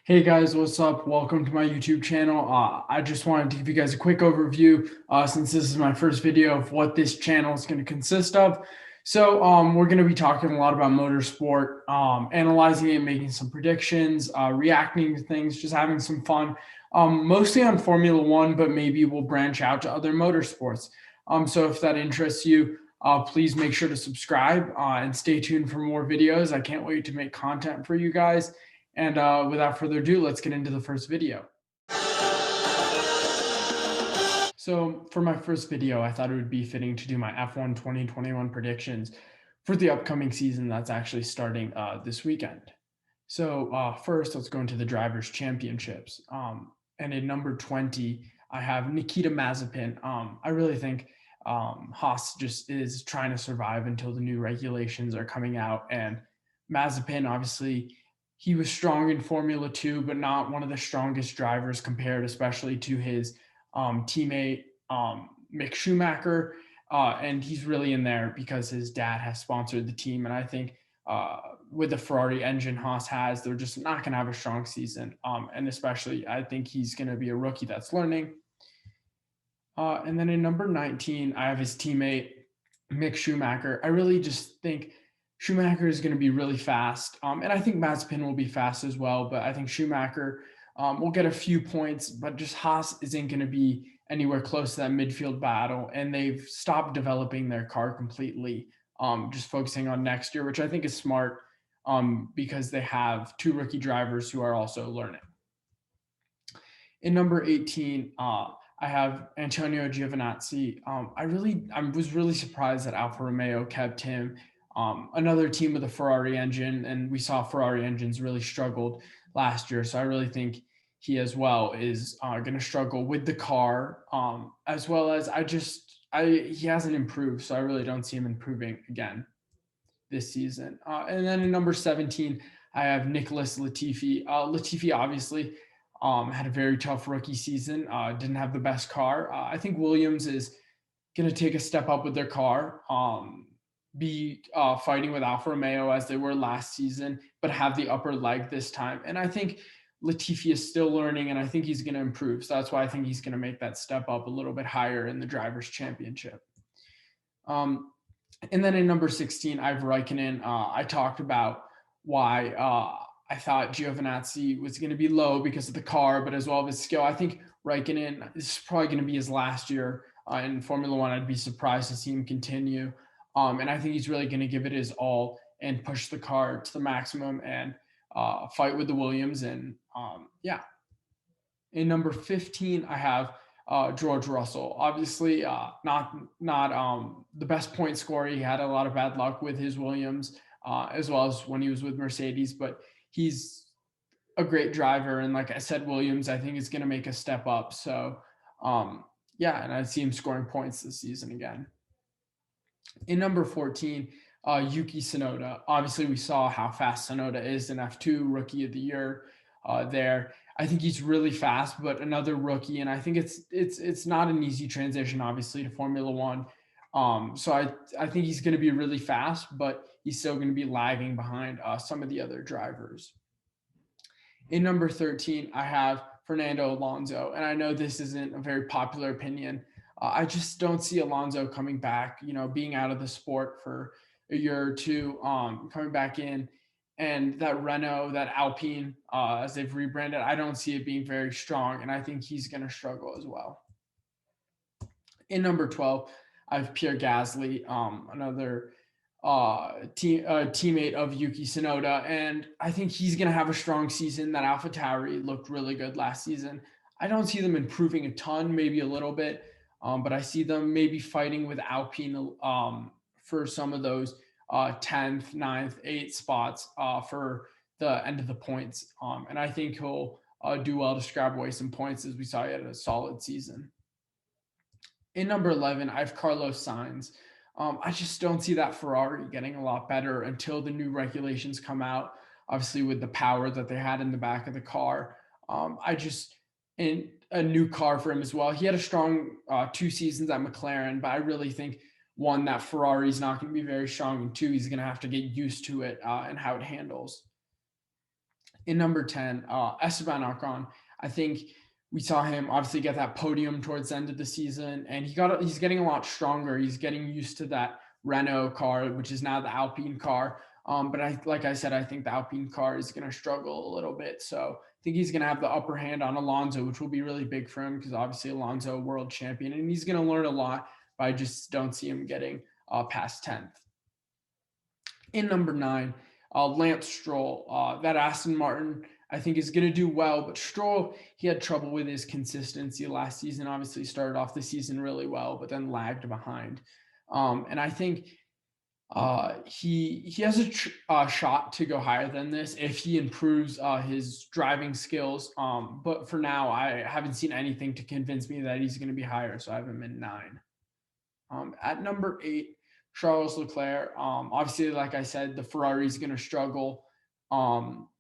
Hey guys, what's up? Welcome to my YouTube channel. I just wanted to give you guys a quick overview since this is my first video of what this channel is going to consist of. We're going to be talking a lot about motorsport, analyzing it, making some predictions, reacting to things, just having some fun. Mostly on Formula One, but maybe we'll branch out to other motorsports. So if that interests you, please make sure to subscribe and stay tuned for more videos. I can't wait to make content for you guys. And without further ado, let's get into the first video. So for my first video, I thought it would be fitting to do my F1 2021 predictions for the upcoming season that's actually starting this weekend. First, let's go into the Drivers' Championships. And in number 20, I have Nikita Mazepin. I really think Haas just is trying to survive until the new regulations are coming out. And Mazepin, obviously, he was strong in Formula 2, but not one of the strongest drivers compared, especially to his teammate Mick Schumacher. And he's really in there because his dad has sponsored the team. And I think with the Ferrari engine Haas has, they're just not going to have a strong season. And especially, I think he's going to be a rookie that's learning. And then in number 19, I have his teammate, Mick Schumacher. I really just think Schumacher is going to be really fast. And I think Mazepin will be fast as well. But I think Schumacher will get a few points, but just Haas isn't going to be anywhere close to that midfield battle. And they've stopped developing their car completely, just focusing on next year, which I think is smart because they have two rookie drivers who are also learning. In number 18, I have Antonio Giovinazzi. I was really surprised that Alfa Romeo kept him. Another team with a Ferrari engine, and we saw Ferrari engines really struggled last year. So I really think he as well is going to struggle with the car, as well as he hasn't improved. So I really don't see him improving again this season. And then in number 17, I have Nicholas Latifi. Latifi obviously had a very tough rookie season, didn't have the best car. I think Williams is going to take a step up with their car, be fighting with Alfa Romeo as they were last season, but have the upper leg this time. And I think Latifi is still learning, and I think he's going to improve. So that's why I think he's going to make that step up a little bit higher in the Drivers' Championship. And then in number 16, I have Raikkonen. I talked about why I thought Giovinazzi was going to be low because of the car, but as well as his skill. I think Raikkonen is probably going to be his last year in Formula One. I'd be surprised to see him continue. And I think he's really going to give it his all and push the car to the maximum and fight with the Williams. And yeah. In number 15, I have George Russell. Obviously, not the best point scorer. He had a lot of bad luck with his Williams, as well as when he was with Mercedes. But he's a great driver, and like I said, Williams I think is going to make a step up. So, yeah, and I see him scoring points this season again. In number 14, Yuki Tsunoda. Obviously, we saw how fast Tsunoda is in F2, Rookie of the Year there. I think he's really fast, but another rookie, and I think it's not an easy transition, obviously, to Formula One. So I think he's going to be really fast, but he's still going to be lagging behind some of the other drivers. In number 13, I have Fernando Alonso, and I know this isn't a very popular opinion. I just don't see Alonso coming back, being out of the sport for a year or two, coming back in. And that Renault, that Alpine, as they've rebranded, I don't see it being very strong. And I think he's going to struggle as well. In number 12, I have Pierre Gasly, another teammate of Yuki Tsunoda. And I think he's going to have a strong season. That AlphaTauri looked really good last season. I don't see them improving a ton, maybe a little bit. But I see them maybe fighting with Alpine for some of those 10th, 9th, 8th spots for the end of the points. And I think he'll do well to scrap away some points, as we saw he had a solid season. In number 11, I have Carlos Sainz. I just don't see that Ferrari getting a lot better until the new regulations come out, obviously with the power that they had in the back of the car. In a new car for him as well. He had a strong 2 seasons at McLaren, but I really think, one, that Ferrari is not going to be very strong, and two, he's going to have to get used to it and how it handles. In number 10, Esteban Ocon. I think we saw him obviously get that podium towards the end of the season, and he's getting a lot stronger. He's getting used to that Renault car, which is now the Alpine car. But like I said, I think the Alpine car is going to struggle a little bit. So I think he's going to have the upper hand on Alonso, which will be really big for him because obviously Alonso, world champion, and he's going to learn a lot. But I just don't see him getting past 10th. In number 9, Lance Stroll. That Aston Martin, I think, is going to do well, but Stroll, he had trouble with his consistency last season. Obviously, started off the season really well, but then lagged behind. And I think he has a shot to go higher than this if he improves his driving skills. But for now, I haven't seen anything to convince me that he's going to be higher, so I have him in 9. At number 8, Charles Leclerc. Obviously, like I said, the Ferrari is going to struggle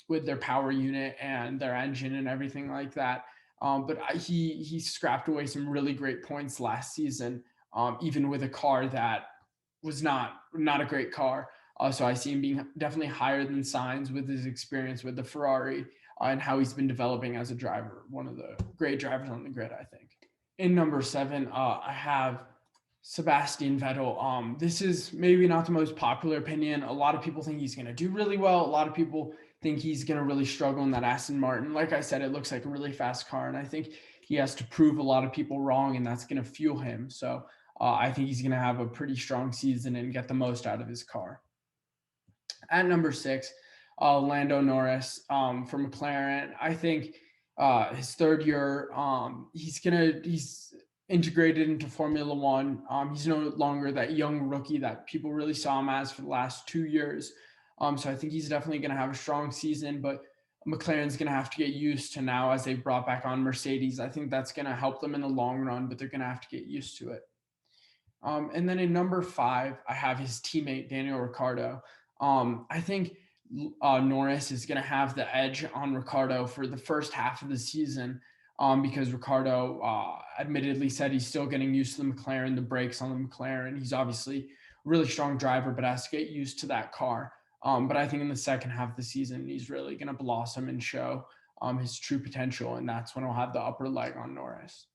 with their power unit and their engine and everything like that. But he scrapped away some really great points last season, even with a car that was not a great car. So I see him being definitely higher than Sainz with his experience with the Ferrari and how he's been developing as a driver. One of the great drivers on the grid, I think. In number 7, I have Sebastian Vettel. This is maybe not the most popular opinion. A lot of people think he's going to do really well. A lot of people think he's going to really struggle in that Aston Martin. Like I said, it looks like a really fast car, and I think he has to prove a lot of people wrong, and that's going to fuel him. So I think he's going to have a pretty strong season and get the most out of his car. At number 6, Lando Norris from McLaren. I think his third year, he's integrated into Formula One. He's no longer that young rookie that people really saw him as for the last 2 years. So I think he's definitely going to have a strong season, but McLaren's going to have to get used to now as they brought back on Mercedes. I think that's going to help them in the long run, but they're going to have to get used to it. And then in number 5, I have his teammate, Daniel Ricciardo. I think Norris is going to have the edge on Ricciardo for the first half of the season because Ricciardo admittedly said he's still getting used to the McLaren, the brakes on the McLaren. He's obviously a really strong driver, but has to get used to that car. But I think in the second half of the season, he's really going to blossom and show his true potential, and that's when he'll have the upper leg on Norris.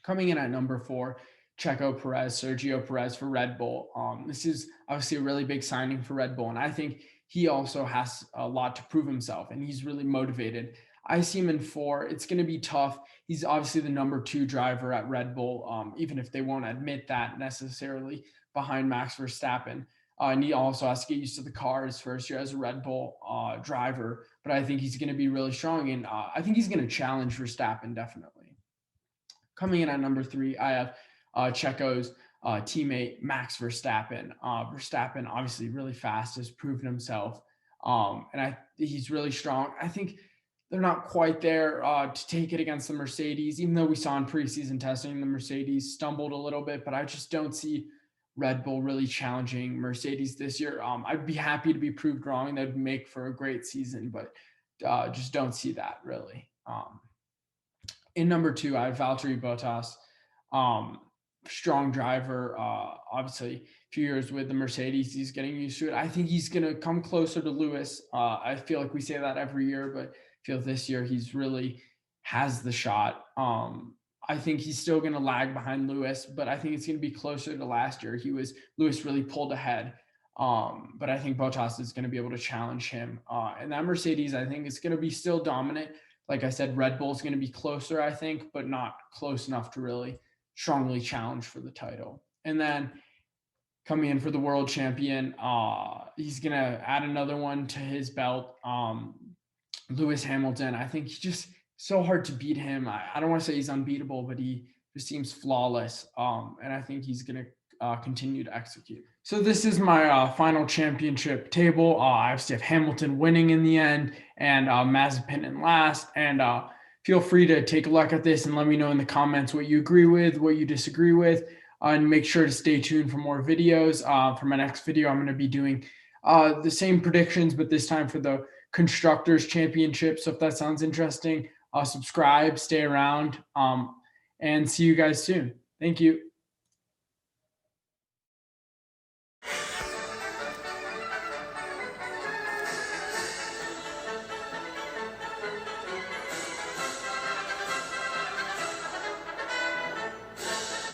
Coming in at number 4, Sergio Perez for Red Bull. This is obviously a really big signing for Red Bull, and I think he also has a lot to prove himself, and he's really motivated. I see him in 4. It's going to be tough. He's obviously the number 2 driver at Red Bull, even if they won't admit that necessarily, behind Max Verstappen. And he also has to get used to the car his first year as a Red Bull driver. But I think he's going to be really strong, and I think he's going to challenge Verstappen definitely. Coming in at number 3, I have Checo's teammate Max Verstappen. Verstappen, obviously really fast, has proven himself, and he's really strong. I think they're not quite there to take it against the Mercedes, even though we saw in preseason testing the Mercedes stumbled a little bit, but I just don't see Red Bull really challenging Mercedes this year. I'd be happy to be proved wrong. That would make for a great season, but just don't see that really. In number 2, I have Valtteri Bottas. Strong driver, obviously a few years with the Mercedes, he's getting used to it. I think he's going to come closer to Lewis. I feel like we say that every year, but I feel this year he's really has the shot. I think he's still going to lag behind Lewis, but I think it's going to be closer to last year. Lewis really pulled ahead. But I think Bottas is going to be able to challenge him. And that Mercedes, I think, is going to be still dominant. Like I said, Red Bull is going to be closer, I think, but not close enough to really strongly challenge for the title. And then coming in for the world champion, he's going to add another one to his belt. Lewis Hamilton, I think he's just so hard to beat him. I don't want to say he's unbeatable, but he just seems flawless. And I think he's going to continue to execute. So this is my final championship table. I obviously have Hamilton winning in the end and Mazepin in last. And feel free to take a look at this and let me know in the comments what you agree with, what you disagree with, and make sure to stay tuned for more videos. For my next video, I'm going to be doing the same predictions, but this time for the Constructors Championship. So if that sounds interesting, subscribe, stay around, and see you guys soon. Thank you.